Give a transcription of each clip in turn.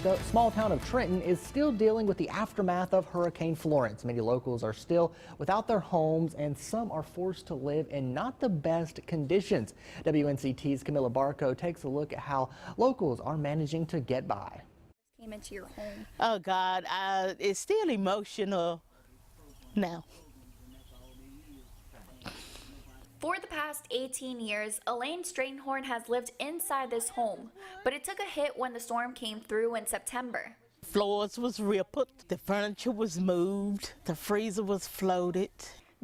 The small town of Trenton is still dealing with the aftermath of Hurricane Florence. Many locals are still without their homes, and some are forced to live in not the best conditions. WNCT's Camila Barco takes a look at how locals are managing to get by. Came into your home. Oh God, it's still emotional now. For the past 18 years, Elaine Stratenhorn has lived inside this home, but it took a hit when the storm came through in September. Floors was ripped, the furniture was moved, the freezer was floated.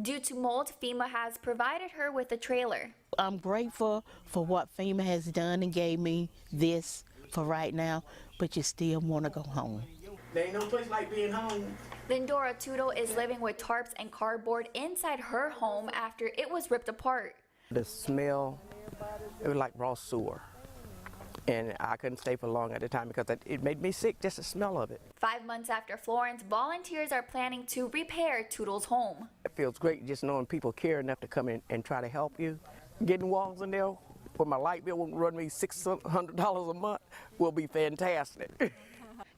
Due to mold, FEMA has provided her with a trailer. I'm grateful for what FEMA has done and gave me this for right now, but you still want to go home. There ain't no place like being home. Lindora Tootle is living with tarps and cardboard inside her home after it was ripped apart. The smell, it was like raw sewer. And I couldn't stay for long at the time because it made me sick, just the smell of it. 5 months after Florence, volunteers are planning to repair Tootle's home. It feels great just knowing people care enough to come in and try to help you. Getting walls in there where my light bill won't run me $600 a month will be fantastic.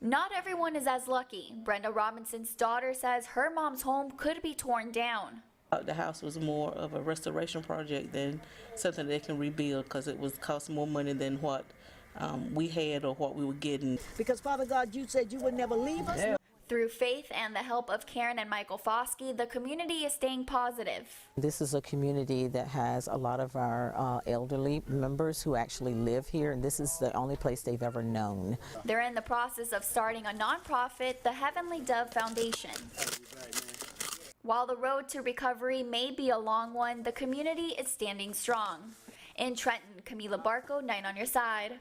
Not everyone is as lucky. Brenda Robinson's daughter says her mom's home could be torn down. The house was more of a restoration project than something they can rebuild because it was cost more money than what we had or what we were getting. Because Father God, you said you would never leave us. Yeah. Through faith and the help of Karen and Michael Foskey, the community is staying positive. This is a community that has a lot of our elderly members who actually live here, and this is the only place they've ever known. They're in the process of starting a nonprofit, the Heavenly Dove Foundation. While the road to recovery may be a long one, the community is standing strong. In Trenton, Camila Barco, 9 on your side.